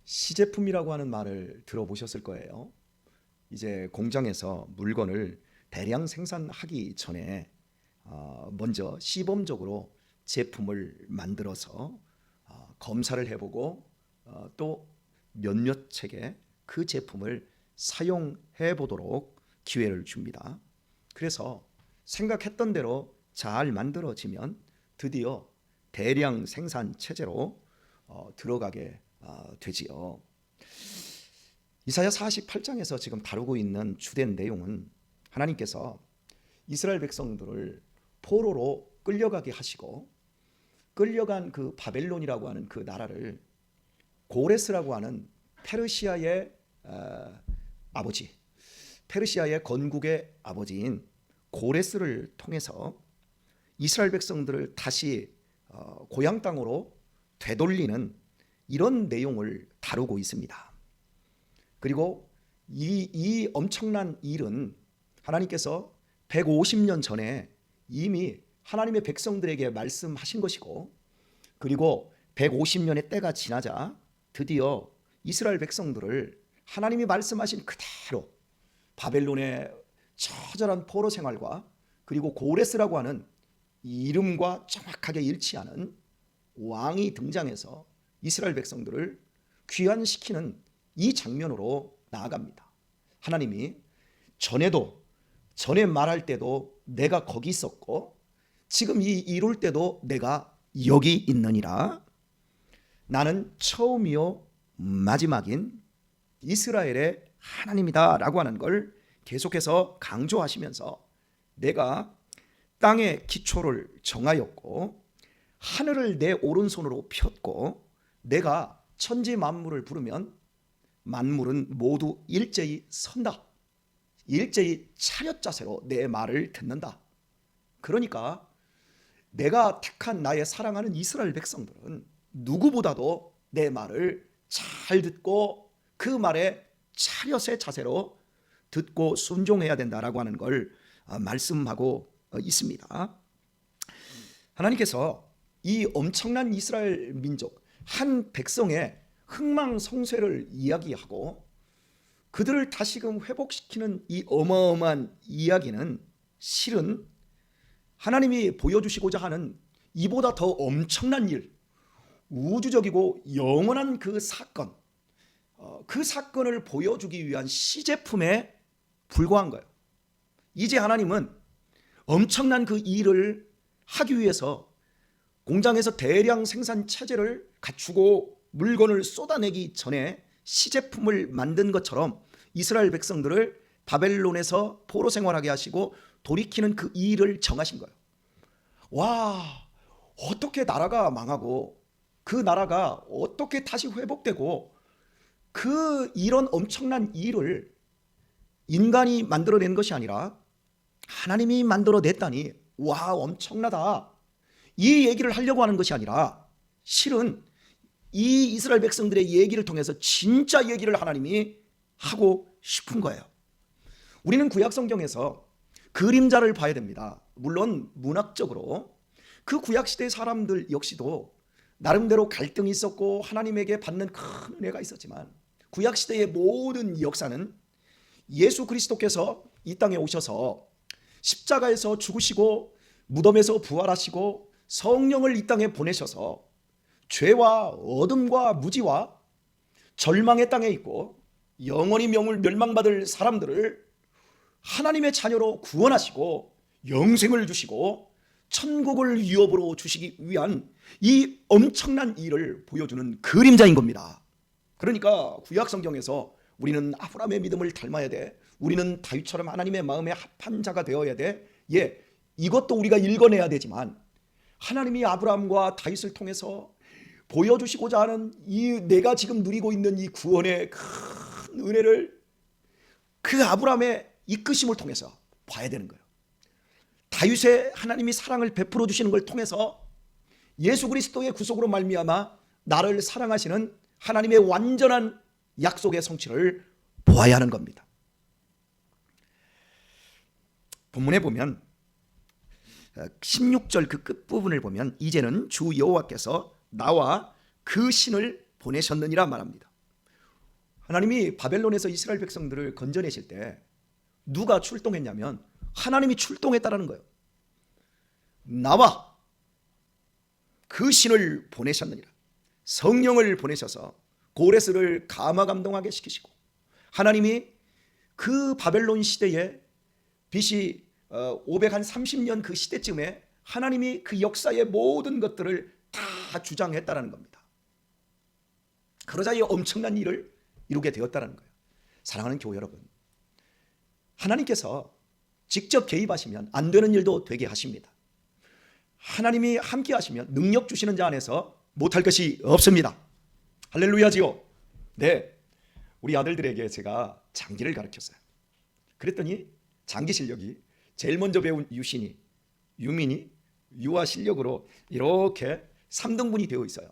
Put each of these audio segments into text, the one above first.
시제품이라고 하는 말을 들어보셨을 거예요. 이제 공장에서 물건을 대량 생산하기 전에 먼저 시범적으로 제품을 만들어서 검사를 해보고 또 몇몇 책에 그 제품을 사용해 보도록 기회를 줍니다. 그래서 생각했던 대로 잘 만들어지면 드디어 대량 생산 체제로 들어가게 되지요. 이사야 48장에서 지금 다루고 있는 주된 내용은 하나님께서 이스라엘 백성들을 포로로 끌려가게 하시고 끌려간 그 바벨론이라고 하는 그 나라를 고레스라고 하는 페르시아의 아버지, 페르시아의 건국의 아버지인 고레스를 통해서 이스라엘 백성들을 다시 고향 땅으로 되돌리는 이런 내용을 다루고 있습니다. 그리고 이 엄청난 일은 하나님께서 150년 전에 이미 하나님의 백성들에게 말씀하신 것이고, 그리고 150년의 때가 지나자 드디어 이스라엘 백성들을 하나님이 말씀하신 그대로 바벨론의 처절한 포로 생활과 그리고 고레스라고 하는 이름과 정확하게 일치하는 왕이 등장해서 이스라엘 백성들을 귀환시키는 이 장면으로 나아갑니다. 하나님이 전에 말할 때도 내가 거기 있었고 지금 이룰 때도 내가 여기 있느니라. 나는 처음이요 마지막인 이스라엘의 하나님이다 라고 하는 걸 계속해서 강조하시면서 내가 땅의 기초를 정하였고 하늘을 내 오른손으로 폈고 내가 천지 만물을 부르면 만물은 모두 일제히 선다. 일제히 차렷 자세로 내 말을 듣는다. 그러니까 내가 택한 나의 사랑하는 이스라엘 백성들은 누구보다도 내 말을 잘 듣고 그 말에 차렷의 자세로 듣고 순종해야 된다라고 하는 걸 말씀하고 있습니다. 하나님께서 이 엄청난 이스라엘 민족 한 백성의 흥망성쇠를 이야기하고 그들을 다시금 회복시키는 이 어마어마한 이야기는 실은 하나님이 보여주시고자 하는 이보다 더 엄청난 일, 우주적이고 영원한 그 사건, 그 사건을 보여주기 위한 시제품에 불과한 거예요. 이제 하나님은 엄청난 그 일을 하기 위해서 공장에서 대량 생산 체제를 갖추고 물건을 쏟아내기 전에 시제품을 만든 것처럼 이스라엘 백성들을 바벨론에서 포로 생활하게 하시고 돌이키는 그 일을 정하신 거예요. 와, 어떻게 나라가 망하고 그 나라가 어떻게 다시 회복되고 그 이런 엄청난 일을 인간이 만들어낸 것이 아니라 하나님이 만들어냈다니 와 엄청나다. 이 얘기를 하려고 하는 것이 아니라 실은 이 이스라엘 백성들의 얘기를 통해서 진짜 얘기를 하나님이 하고 싶은 거예요. 우리는 구약 성경에서 그림자를 봐야 됩니다. 물론 문학적으로 그 구약 시대의 사람들 역시도 나름대로 갈등이 있었고 하나님에게 받는 큰 은혜가 있었지만 구약 시대의 모든 역사는 예수 그리스도께서 이 땅에 오셔서 십자가에서 죽으시고 무덤에서 부활하시고 성령을 이 땅에 보내셔서 죄와 어둠과 무지와 절망의 땅에 있고 영원히 멸망받을 사람들을 하나님의 자녀로 구원하시고 영생을 주시고 천국을 유업으로 주시기 위한 이 엄청난 일을 보여주는 그림자인 겁니다. 그러니까 구약 성경에서 우리는 아브라함의 믿음을 닮아야 돼. 우리는 다윗처럼 하나님의 마음에 합한 자가 되어야 돼. 예, 이것도 우리가 읽어내야 되지만 하나님이 아브라함과 다윗을 통해서 보여주시고자 하는 이 내가 지금 누리고 있는 이 구원의 큰 은혜를 그 아브라함의 이끄심을 통해서 봐야 되는 거예요. 다윗의 하나님이 사랑을 베풀어 주시는 걸 통해서 예수 그리스도의 구속으로 말미암아 나를 사랑하시는 하나님의 완전한 약속의 성취를 보아야 하는 겁니다. 본문에 보면 16절 그 끝부분을 보면 이제는 주 여호와께서 나와 그 신을 보내셨느니라 말합니다. 하나님이 바벨론에서 이스라엘 백성들을 건져내실 때 누가 출동했냐면 하나님이 출동했다라는 거예요. 나와 그 신을 보내셨느니라. 성령을 보내셔서 고레스를 감화감동하게 시키시고, 하나님이 그 바벨론 시대에 BC 530년 그 시대쯤에 하나님이 그 역사의 모든 것들을 다 주장했다라는 겁니다. 그러자 이 엄청난 일을 이루게 되었다는 거예요. 사랑하는 교회 여러분, 하나님께서 직접 개입하시면 안 되는 일도 되게 하십니다. 하나님이 함께 하시면 능력 주시는 자 안에서 못할 것이 없습니다. 할렐루야지요. 네, 우리 아들들에게 제가 장기를 가르쳤어요. 그랬더니 장기 실력이 제일 먼저 배운 유신이, 유민이, 유아 실력으로 이렇게 3등분이 되어 있어요.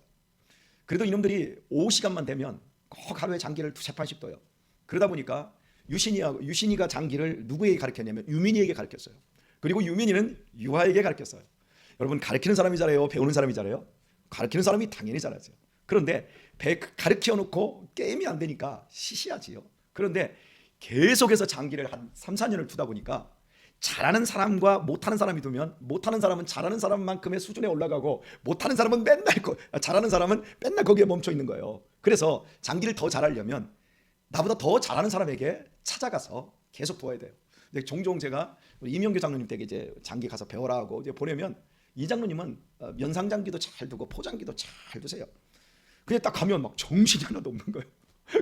그래도 이놈들이 오후 시간만 되면 꼭 하루에 장기를 두세 판씩 떠요. 그러다 보니까 유신이가 장기를 누구에게 가르쳤냐면 유민이에게 가르쳤어요. 그리고 유민이는 유아에게 가르쳤어요. 여러분, 가르치는 사람이 잘해요? 배우는 사람이 잘해요? 가르치는 사람이 당연히 잘하죠. 그런데 가르쳐 놓고 게임이 안 되니까 시시하지요. 그런데 계속해서 장기를 한 3, 4년을 두다 보니까 잘하는 사람과 못하는 사람이 두면 못하는 사람은 잘하는 사람만큼의 수준에 올라가고 못하는 사람은 잘하는 사람은 맨날 거기에 멈춰 있는 거예요. 그래서 장기를 더 잘하려면 나보다 더 잘하는 사람에게 찾아가서 계속 도와야 돼요. 근데 종종 제가 이명규 장로님 댁에 이제 장기 가서 배워라 하고 이제 보내면 이 장로님은 면상장기도 잘 두고 포장기도 잘 두세요. 그냥 딱 가면 막 정신이 하나도 없는 거예요.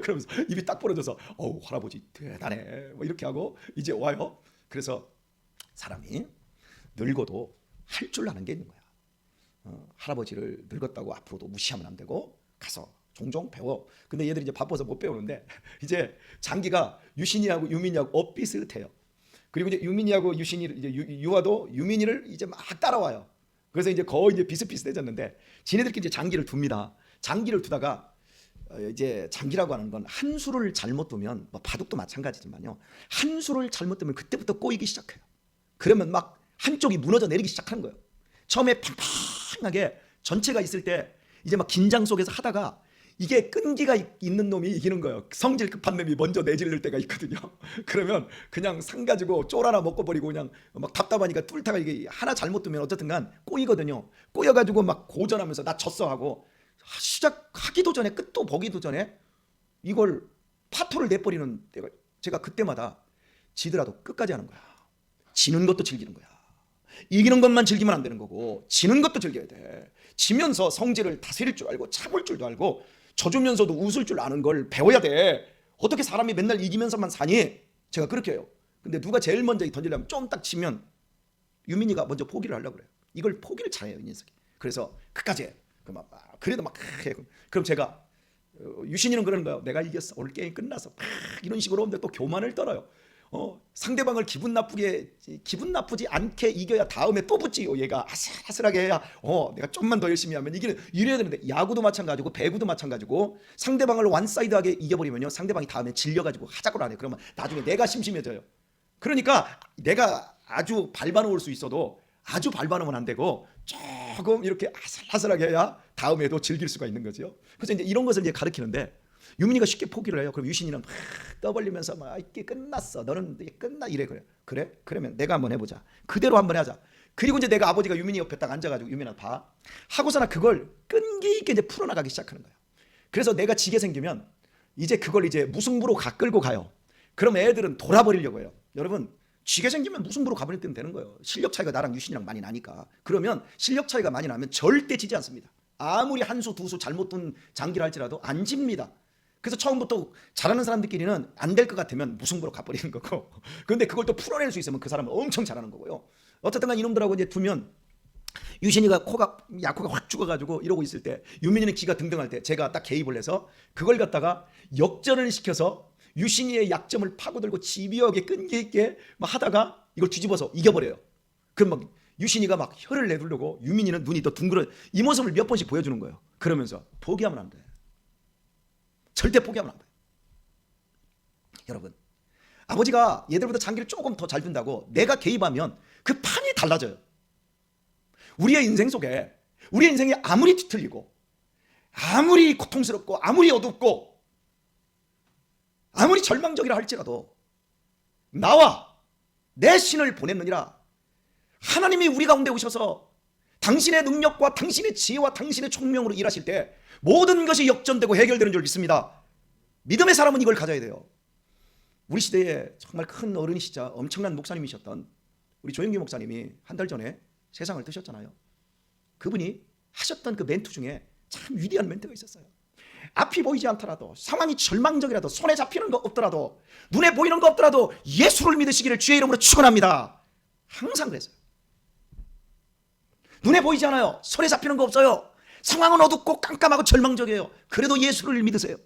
그러면서 입이 딱 벌어져서 어우, 할아버지 대단해 뭐 이렇게 하고 이제 와요. 그래서 사람이 늙어도 할 줄 아는 게 있는 거야. 할아버지를 늙었다고 앞으로도 무시하면 안 되고 가서 종종 배워. 근데 얘들이 이제 바빠서 못 배우는데 이제 장기가 유신이하고 유민이하고 엇비슷해요. 그리고 이제 유민이하고 유신이 이제 유아도 유민이를 이제 막 따라와요. 그래서 이제 거의 이제 비슷비슷해졌는데 지네들끼리 이제 장기를 둡니다. 장기를 두다가 이제 장기라고 하는 건 한 수를 잘못 두면 뭐 바둑도 마찬가지지만요. 한 수를 잘못 두면 그때부터 꼬이기 시작해요. 그러면 막 한쪽이 무너져 내리기 시작하는 거예요. 처음에 팡팡하게 전체가 있을 때 이제 막 긴장 속에서 하다가 이게 끈기가 있는 놈이 이기는 거예요. 성질 급한 놈이 먼저 내질릴 때가 있거든요. 그러면 그냥 상 가지고 쫄 하나 먹고 버리고 그냥 막 답답하니까 뚫다가 이게 하나 잘못 두면 어쨌든 간 꼬이거든요. 꼬여가지고 막 고전하면서 나 졌어 하고 시작하기도 전에 끝도 보기도 전에 이걸 파토를 내버리는 때가, 제가 그때마다 지더라도 끝까지 하는 거야. 지는 것도 즐기는 거야. 이기는 것만 즐기면 안 되는 거고 지는 것도 즐겨야 돼. 지면서 성질을 다스릴 줄 알고 참을 줄도 알고 져주면서도 웃을 줄 아는 걸 배워야 돼. 어떻게 사람이 맨날 이기면서만 사니? 제가 그렇게 해요. 근데 누가 제일 먼저 던지려면 좀 딱 지면 유민이가 먼저 포기를 하려고 그래요. 이걸 포기를 잘해요, 이 녀석이. 그래서 끝까지 해. 그래도 막 해. 그럼 제가 유신이는 그러는 거예요. 내가 이겼어. 오늘 게임 끝났어. 이런 식으로 하는데 또 교만을 떨어요. 상대방을 기분 나쁘지 않게 이겨야 다음에 또 붙지요. 얘가 아슬아슬하게 해야 내가 좀만 더 열심히 하면 이래야 되는데, 야구도 마찬가지고 배구도 마찬가지고 상대방을 원사이드하게 이겨버리면요, 상대방이 다음에 질려가지고 하자고 안 해. 그러면 나중에 내가 심심해져요. 그러니까 내가 아주 밟아놓을 수 있어도 아주 밟아놓으면 안 되고 조금 이렇게 아슬아슬하게 해야 다음에도 즐길 수가 있는 거죠. 그래서 이제 이런 것을 이제 가르치는데 유민이가 쉽게 포기를 해요. 그럼 유신이는 막 떠벌리면서 막 이게 끝났어. 너는 이게 끝나 이래. 그래? 그러면 내가 한번 해보자. 그대로 한번 하자. 그리고 이제 내가 아버지가 유민이 옆에 딱 앉아가지고 유민아 봐. 하고서나 그걸 끈기 있게 이제 풀어나가기 시작하는 거예요. 그래서 내가 지게 생기면 이제 그걸 이제 무승부로 끌고 가요. 그럼 애들은 돌아버리려고 해요. 여러분, 쥐게 생기면 무승부로 가버릴 때는 되는 거예요. 실력 차이가 나랑 유신이랑 많이 나니까. 그러면 실력 차이가 많이 나면 절대 지지 않습니다. 아무리 한 수 두 수 잘못 둔 장기를 할지라도 안 집니다. 그래서 처음부터 잘하는 사람들끼리는 안 될 것 같으면 무승부로 가버리는 거고, 그런데 그걸 또 풀어낼 수 있으면 그 사람은 엄청 잘하는 거고요. 어쨌든 간 이놈들하고 이제 두면 유신이가 약코가 확 죽어가지고 이러고 있을 때, 유민이는 기가 등등할 때 제가 딱 개입을 해서 그걸 갖다가 역전을 시켜서 유신이의 약점을 파고들고 집요하게 끈기 있게 막 하다가 이걸 뒤집어서 이겨버려요. 그럼 막 유신이가 막 혀를 내두르고 유민이는 눈이 더 둥그런 이 모습을 몇 번씩 보여주는 거예요. 그러면서 포기하면 안 돼. 절대 포기하면 안 돼. 여러분, 아버지가 얘들보다 장기를 조금 더 잘 둔다고 내가 개입하면 그 판이 달라져요. 우리의 인생 속에 우리의 인생이 아무리 뒤틀리고 아무리 고통스럽고 아무리 어둡고 아무리 절망적이라 할지라도 나와 내 신을 보냈느니라. 하나님이 우리 가운데 오셔서 당신의 능력과 당신의 지혜와 당신의 총명으로 일하실 때 모든 것이 역전되고 해결되는 줄 믿습니다. 믿음의 사람은 이걸 가져야 돼요. 우리 시대에 정말 큰 어른이시자 엄청난 목사님이셨던 우리 조영기 목사님이 한 달 전에 세상을 뜨셨잖아요. 그분이 하셨던 그 멘트 중에 참 위대한 멘트가 있었어요. 앞이 보이지 않더라도, 상황이 절망적이라도, 손에 잡히는 거 없더라도, 눈에 보이는 거 없더라도 예수를 믿으시기를 주의 이름으로 축원합니다. 항상 그랬어요. 눈에 보이지 않아요. 손에 잡히는 거 없어요. 상황은 어둡고 깜깜하고 절망적이에요. 그래도 예수를 믿으세요.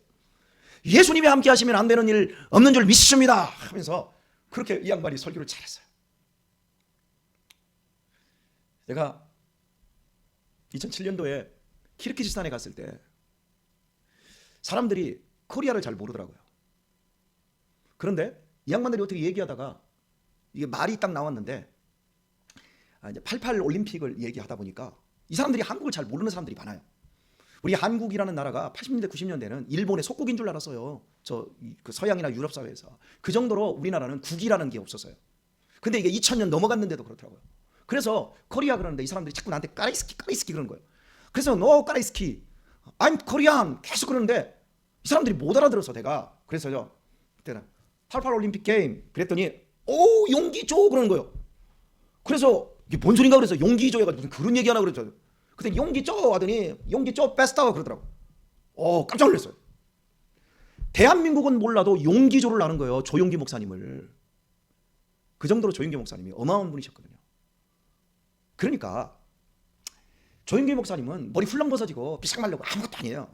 예수님이 함께 하시면 안 되는 일 없는 줄 믿습니다 하면서 그렇게 이 양반이 설교를 잘했어요. 내가 2007년도에 키르기즈스탄에 갔을 때 사람들이 코리아를 잘 모르더라고요. 그런데 이 양반들이 어떻게 얘기하다가 이게 말이 딱 나왔는데 이제 88 올림픽을 얘기하다 보니까 이 사람들이 한국을 잘 모르는 사람들이 많아요. 우리 한국이라는 나라가 80년대 90년대는 일본의 속국인 줄 알았어요. 그 서양이나 유럽 사회에서 그 정도로 우리나라는 국이라는 게 없었어요. 근데 이게 2000년 넘어갔는데도 그렇더라고요. 그래서 코리아 그러는데 이 사람들이 자꾸 나한테 까리스키 그러는 거예요. 그래서 너 까리스키 I'm Korean 계속 그러는데 이 사람들이 못 알아들어서 내가 그래서요 그때는 88 올림픽 게임 그랬더니 오 용기 줘 그러는 거예요. 그래서 이게 뭔 소린가 그래서 용기 줘 해가지고 무슨 그런 얘기 하나 그랬죠. 그때 용기 줘 하더니 용기 줘 베스트하고 그러더라고. 깜짝 놀랐어요. 대한민국은 몰라도 용기조를 아는 거예요. 조용기 목사님을. 그 정도로 조용기 목사님이 어마어마한 분이셨거든요. 그러니까 조용기 목사님은 머리 훌렁 벗어지고 비상 말려고 아무것도 아니에요.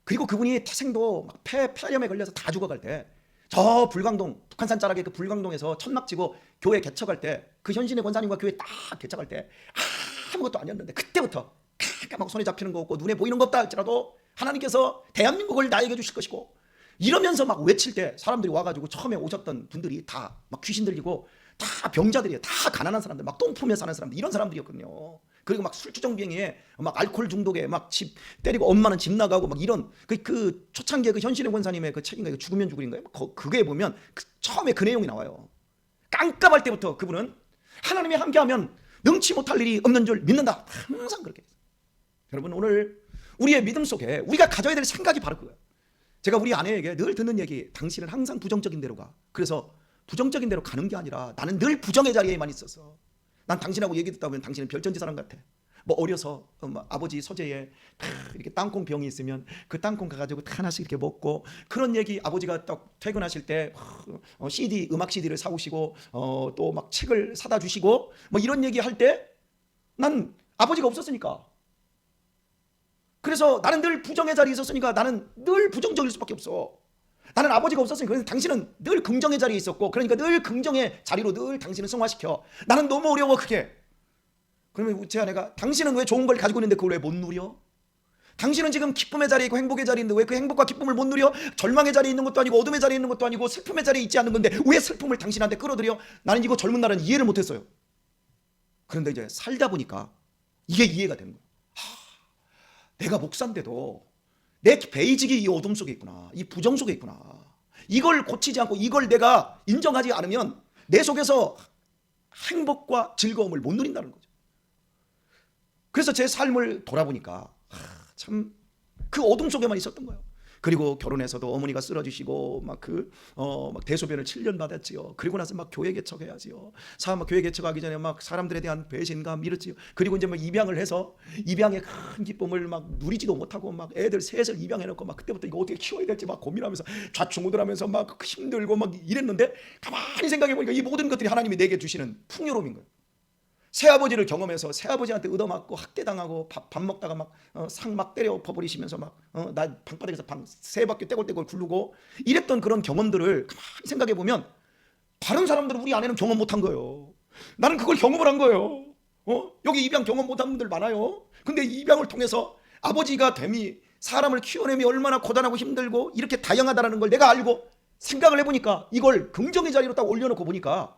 그리고 그분이 태생도 막 폐렴에 걸려서 다 죽어갈 때 저 불광동 북한산 자락에 그 불광동에서 천막 치고 교회 개척할 때 그 현신의 권사님과 교회 딱 개척할 때 아무것도 아니었는데 그때부터 깜깜하고 손에 잡히는 거 없고 눈에 보이는 거 없다 할지라도 하나님께서 대한민국을 나에게 주실 것이고 이러면서 막 외칠 때 사람들이 와가지고 처음에 오셨던 분들이 다 막 귀신 들리고 다 병자들이에요. 다 가난한 사람들, 막 똥 품에 사는 사람들 이런 사람들이었거든요. 그리고 막 술주정 비행에 막 알코올 중독에 막 집 때리고 엄마는 집 나가고 막 이런 그 초창기에 그 현신의 권사님의 그 책인가 그 죽으면 죽을인가요? 그게 보면 처음에 그 내용이 나와요. 깜깜할 때부터 그분은 하나님이 함께하면 능치 못할 일이 없는 줄 믿는다. 항상 그렇게 했어요. 여러분 오늘 우리의 믿음 속에 우리가 가져야 될 생각이 바로 그거예요. 제가 우리 아내에게 늘 듣는 얘기, 당신은 항상 부정적인 대로 가. 그래서 부정적인 대로 가는 게 아니라 나는 늘 부정의 자리에만 있었어. 난 당신하고 얘기 듣다 보면 당신은 별전지 사람 같아. 뭐 어려서 아버지 서재에 이렇게 땅콩 병이 있으면 그 땅콩 가가지고 하나씩 이렇게 먹고 그런 얘기 아버지가 딱 퇴근하실 때 CD 음악 CD를 사오시고 또 막 책을 사다 주시고 뭐 이런 얘기 할 때 난 아버지가 없었으니까 그래서 나는 늘 부정의 자리에 있었으니까 나는 늘 부정적일 수밖에 없어. 나는 아버지가 없었으니까 그래서 당신은 늘 긍정의 자리에 있었고 그러니까 늘 긍정의 자리로 늘 당신을 승화시켜. 나는 너무 어려워 그게. 그러면 제 아내가 당신은 왜 좋은 걸 가지고 있는데 그걸 왜 못 누려? 당신은 지금 기쁨의 자리에 있고 행복의 자리에 있는데 왜 그 행복과 기쁨을 못 누려? 절망의 자리에 있는 것도 아니고 어둠의 자리에 있는 것도 아니고 슬픔의 자리에 있지 않는 건데 왜 슬픔을 당신한테 끌어들여? 나는 이거 젊은 날은 이해를 못했어요. 그런데 이제 살다 보니까 이게 이해가 되는 거예요. 내가 목사인데도 내 베이직이 이 어둠 속에 있구나. 이 부정 속에 있구나. 이걸 고치지 않고 이걸 내가 인정하지 않으면 내 속에서 행복과 즐거움을 못 누린다는 거죠. 그래서 제 삶을 돌아보니까 참 그 어둠 속에만 있었던 거예요. 그리고 결혼해서도 어머니가 쓰러지시고 막 대소변을 7년 받았지요. 그리고 나서 막 교회 개척해야지요. 막 교회 개척하기 전에 막 사람들에 대한 배신감 이랬지요. 그리고 이제 막 입양을 해서 입양의 큰 기쁨을 막 누리지도 못하고 막 애들 셋을 입양해놓고 막 그때부터 이거 어떻게 키워야 될지 막 고민하면서 좌충우돌하면서 막 힘들고 막 이랬는데 가만히 생각해보니까 이 모든 것들이 하나님이 내게 주시는 풍요로움인 거예요. 새아버지를 경험해서 새아버지한테 얻어맞고 학대당하고 밥 먹다가 막 상 막 때려 엎어버리시면서 막 나 방바닥에서 세 바퀴 떼굴떼굴 굴르고 이랬던 그런 경험들을 가만히 생각해보면 다른 사람들은 우리 아내는 경험 못한 거예요. 나는 그걸 경험을 한 거예요. 여기 입양 경험 못한 분들 많아요. 근데 입양을 통해서 아버지가 됨이 사람을 키워내미 얼마나 고단하고 힘들고 이렇게 다양하다는 걸 내가 알고 생각을 해보니까 이걸 긍정의 자리로 딱 올려놓고 보니까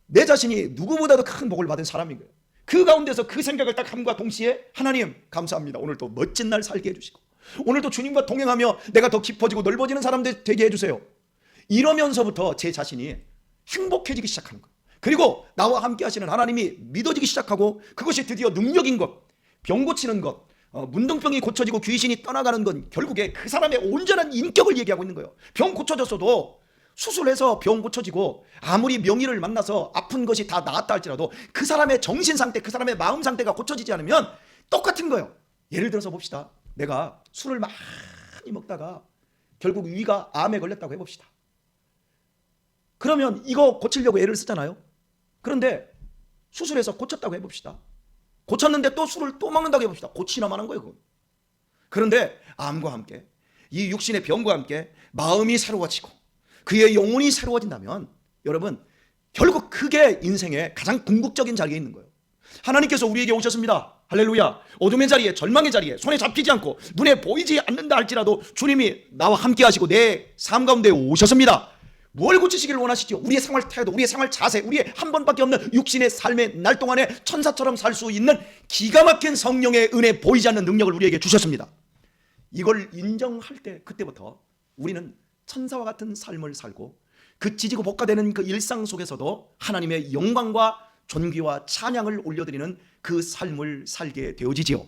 내 자신이 누구보다도 큰 복을 받은 사람인 거예요. 그 가운데서 그 생각을 딱 함과 동시에 하나님 감사합니다. 오늘 또 멋진 날 살게 해주시고 오늘도 주님과 동행하며 내가 더 깊어지고 넓어지는 사람 되게 해주세요. 이러면서부터 제 자신이 행복해지기 시작하는 거예요. 그리고 나와 함께 하시는 하나님이 믿어지기 시작하고, 그것이 드디어 능력인 것, 병 고치는 것, 문둥병이 고쳐지고 귀신이 떠나가는 건 결국에 그 사람의 온전한 인격을 얘기하고 있는 거예요. 병 고쳐졌어도, 수술해서 병 고쳐지고 아무리 명의를 만나서 아픈 것이 다 나았다 할지라도 그 사람의 정신 상태, 그 사람의 마음 상태가 고쳐지지 않으면 똑같은 거예요. 예를 들어서 봅시다. 내가 술을 많이 먹다가 결국 위가 암에 걸렸다고 해봅시다. 그러면 이거 고치려고 애를 쓰잖아요. 그런데 수술해서 고쳤다고 해봅시다. 고쳤는데 또 술을 또 먹는다고 해봅시다. 고치나만 한 거예요, 그건. 그런데 암과 함께, 이 육신의 병과 함께 마음이 새로워지고 그의 영혼이 새로워진다면, 여러분, 결국 그게 인생의 가장 궁극적인 자리에 있는 거예요. 하나님께서 우리에게 오셨습니다. 할렐루야. 어둠의 자리에, 절망의 자리에, 손에 잡히지 않고 눈에 보이지 않는다 할지라도 주님이 나와 함께 하시고 내 삶 가운데 오셨습니다. 뭘 고치시기를 원하시죠? 우리의 생활 태도, 우리의 생활 자세, 우리의 한 번밖에 없는 육신의 삶의 날 동안에 천사처럼 살 수 있는 기가 막힌 성령의 은혜, 보이지 않는 능력을 우리에게 주셨습니다. 이걸 인정할 때, 그때부터 우리는 천사와 같은 삶을 살고 그 지지고 볶아대는 그 일상 속에서도 하나님의 영광과 존귀와 찬양을 올려드리는 그 삶을 살게 되어지지요.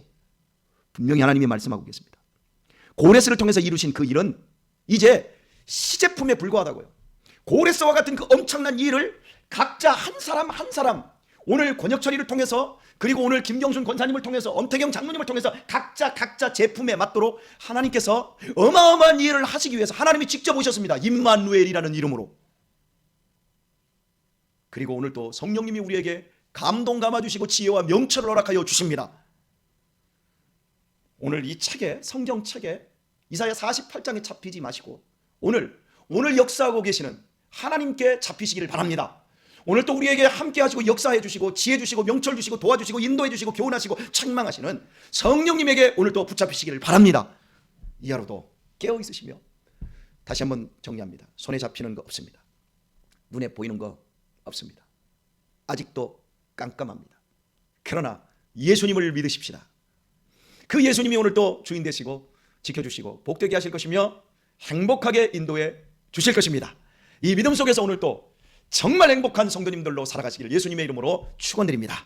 분명히 하나님이 말씀하고 계십니다. 고레스를 통해서 이루신 그 일은 이제 시제품에 불과하다고요. 고레스와 같은 그 엄청난 일을 각자 한 사람 한 사람, 오늘 권혁철이를 통해서, 그리고 오늘 김경순 권사님을 통해서, 엄태경 장로님을 통해서 각자 제품에 맞도록 하나님께서 어마어마한 일을 하시기 위해서 하나님이 직접 오셨습니다. 임마누엘이라는 이름으로. 그리고 오늘 또 성령님이 우리에게 감동 감아주시고 지혜와 명철을 허락하여 주십니다. 오늘 이 책에, 성경책에 이사야 48장에 잡히지 마시고 오늘 역사하고 계시는 하나님께 잡히시기를 바랍니다. 오늘 또 우리에게 함께 하시고 역사해 주시고 지혜 주시고 명철 주시고 도와주시고 인도해 주시고 교훈하시고 책망하시는 성령님에게 오늘 또 붙잡히시기를 바랍니다. 이 하루도 깨어 있으시며, 다시 한번 정리합니다. 손에 잡히는 거 없습니다. 눈에 보이는 거 없습니다. 아직도 깜깜합니다. 그러나 예수님을 믿으십시다. 그 예수님이 오늘 또 주인 되시고 지켜주시고 복되게 하실 것이며 행복하게 인도해 주실 것입니다. 이 믿음 속에서 오늘 또 정말 행복한 성도님들로 살아가시기를 예수님의 이름으로 축원드립니다.